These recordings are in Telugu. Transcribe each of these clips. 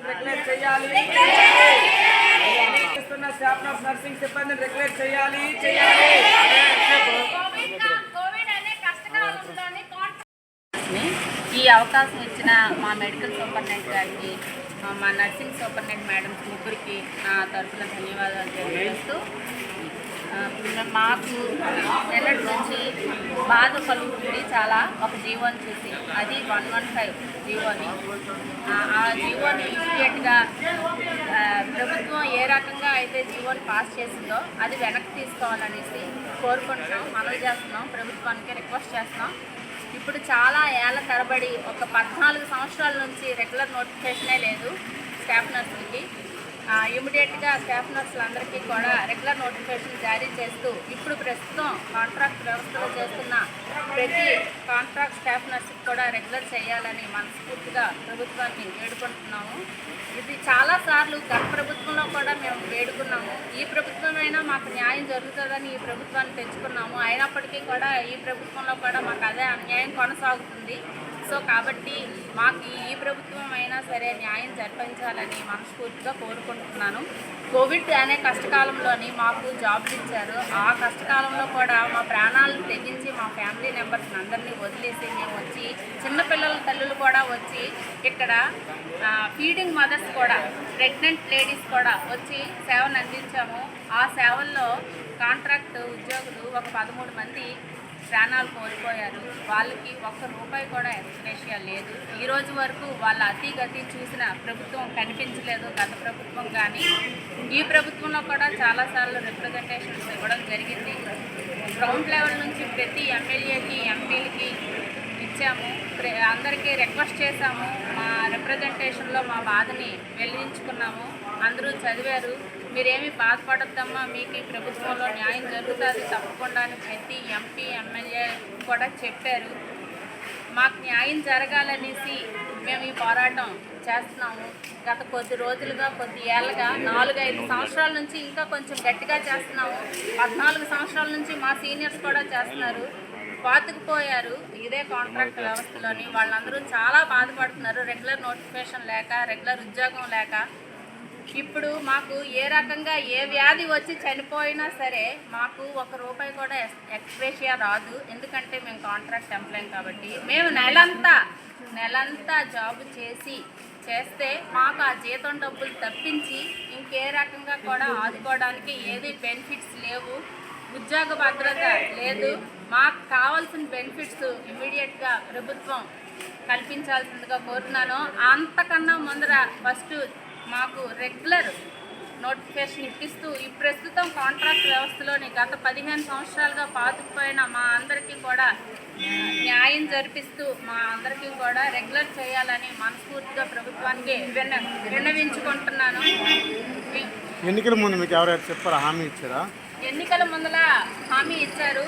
రెగ్యులేట్ చేయాలి. స్టాఫ్ నర్స్ నర్సింగ్ సిబ్బందిని రెగ్యులేట్ చేయాలి. ఈ అవకాశం ఇచ్చిన మా మెడికల్ సూపరింటెండెంట్ గారికి, మా నర్సింగ్ సూపరింటెండెంట్ మేడమ్స్ ముగ్గురికి నా తరఫున ధన్యవాదాలు తెలియజేస్తూ, మాకు నిన్నటి నుంచి బాధ కలుగుతుంది చాలా. ఒక జీవోని చూసి, అది 115 జీవోని. ఆ జీవోని ఇమీడియట్గా ప్రభుత్వం ఏ రకంగా అయితే జీవోని పాస్ చేసిందో అది వెనక్కి తీసుకోవాలనేసి కోరుకుంటున్నాం, మనవి చేస్తున్నాం, ప్రభుత్వానికి రిక్వెస్ట్ చేస్తున్నాం. ఇప్పుడు చాలా ఏళ్ళ తరబడి ఒక 14 సంవత్సరాల నుంచి రెగ్యులర్ నోటిఫికేషనే లేదు స్టాఫ్ నర్సులకి. ఇమీడియట్గా స్టాఫ్ నర్సులందరికీ కూడా రెగ్యులర్ నోటిఫికేషన్ జారీ చేస్తూ, ఇప్పుడు ప్రస్తుతం కాంట్రాక్ట్ వ్యవస్థలో చేస్తున్న ప్రతి కాంట్రాక్ట్ స్టాఫ్ నర్సుకి కూడా రెగ్యులర్ చేయాలని మనస్ఫూర్తిగా ప్రభుత్వాన్ని వేడుకుంటున్నాము. ఇది చాలాసార్లు గత ప్రభుత్వంలో కూడా మేము వేడుకున్నాము. ఈ ప్రభుత్వమైనా మాకు న్యాయం జరుగుతుందని ఈ ప్రభుత్వాన్ని తెచ్చుకున్నాము. అయినప్పటికీ కూడా ఈ ప్రభుత్వంలో కూడా మాకు అదే అన్యాయం కొనసాగుతుంది. సో కాబట్టి మాకు ఈ ప్రభుత్వం అయినా సరే న్యాయం జరిపించాలని మనస్ఫూర్తిగా కోరుకుంటున్నాను. కోవిడ్ అనే కష్టకాలంలోని మాకు జాబ్లు ఇచ్చారు. ఆ కష్టకాలంలో కూడా మా ప్రాణాలను తెగించి మా ఫ్యామిలీ మెంబర్స్ అందరినీ వదిలేసి మేము వచ్చి, చిన్నపిల్లల తల్లులు కూడా వచ్చి ఇక్కడ ఫీడింగ్ మదర్స్ కూడా, ప్రెగ్నెంట్ లేడీస్ కూడా వచ్చి సేవను అందించాము. ఆ సేవల్లో కాంట్రాక్ట్ ఉద్యోగులు ఒక 13 మంది ప్రాణాలు కోల్పోయారు. వాళ్ళకి ₹1 కూడా ఎక్స్‌గ్రేషియా లేదు. ఈ రోజు వరకు వాళ్ళ అతిగతి చూసిన ప్రభుత్వం కనిపించలేదు, గత ప్రభుత్వం కానీ. ఈ ప్రభుత్వంలో కూడా చాలాసార్లు రిప్రజెంటేషన్స్ ఇవ్వడం జరిగింది. గ్రౌండ్ లెవెల్ నుంచి ప్రతి ఎమ్మెల్యేకి, ఎంపీలకి ఇచ్చాము, అందరికీ రిక్వెస్ట్ చేశాము. మా రిప్రజెంటేషన్లో మా బాధని వెలిగించుకున్నాము. అందరూ చదివారు. మీరేమీ బాధపడద్దమ్మా, మీకు ఈ ప్రభుత్వంలో న్యాయం జరుగుతుంది తప్పకుండా అని ప్రతి ఎంపీ, ఎమ్మెల్యే కూడా చెప్పారు. మాకు న్యాయం జరగాలనేసి మేము ఈ పోరాటం చేస్తున్నాము. గత కొద్ది రోజులుగా, కొద్ది ఏళ్ళగా, 4-5 సంవత్సరాల నుంచి ఇంకా కొంచెం గట్టిగా చేస్తున్నాము. 14 సంవత్సరాల నుంచి మా సీనియర్స్ కూడా చేస్తున్నారు. పాతుకుపోయారు ఇదే కాంట్రాక్ట్ వ్యవస్థలోని. వాళ్ళందరూ చాలా బాధపడుతున్నారు, రెగ్యులర్ నోటిఫికేషన్ లేక, రెగ్యులర్ ఉద్యోగం లేక. ఇప్పుడు మాకు ఏ రకంగా ఏ వ్యాధి వచ్చి చనిపోయినా సరే మాకు ₹1 కూడా ఎక్స్‌గ్రేషియా రాదు. ఎందుకంటే మేము కాంట్రాక్ట్ ఎంప్లాయ్ కాబట్టి. మేము నెలంతా జాబ్ చేస్తే మాకు ఆ జీతం డబ్బులు తప్పించి ఇంకే రకంగా కూడా ఆదుకోవడానికి ఏది బెనిఫిట్స్ లేవు, ఉద్యోగ భద్రత లేదు. మాకు కావాల్సిన బెనిఫిట్స్ ఇమీడియట్గా ప్రభుత్వం కల్పించాల్సిందిగా కోరుతున్నాను. అంతకన్నా ముందర ఫస్ట్ మాకు రెగ్యులర్ నోటిఫికేషన్ ఇప్పిస్తూ, ఈ ప్రస్తుతం కాంట్రాక్ట్ వ్యవస్థలోని గత 15 సంవత్సరాలుగా పాతుకుపోయిన మా అందరికీ కూడా న్యాయం జరిపిస్తూ, మా అందరికీ కూడా రెగ్యులర్ చేయాలని మనస్ఫూర్తిగా ప్రభుత్వానికి విన్నవించుకుంటున్నాను. ఎన్నికల ముందు మీకు ఎవరైనా చెప్పారా, హామీ ఇచ్చారా? ఎన్నికల ముందల హామీ ఇచ్చారు.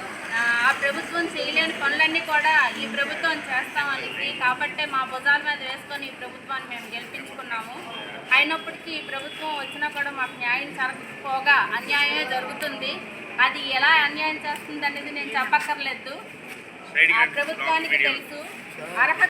ఆ ప్రభుత్వం చేయలేని పనులన్నీ కూడా ఈ ప్రభుత్వం చేస్తామనేసి, కాబట్టే మా భుజాల మీద వేసుకొని ఈ ప్రభుత్వాన్ని మేము గెలిపించుకున్నాము. అయినప్పటికీ ఈ ప్రభుత్వం వచ్చినా కూడా మాకు న్యాయం జరగకపోగా అన్యాయమే జరుగుతుంది. అది ఎలా అన్యాయం చేస్తుంది అనేది నేను చెప్పక్కర్లేదు, ఆ ప్రభుత్వానికి తెలుసు. అర్హత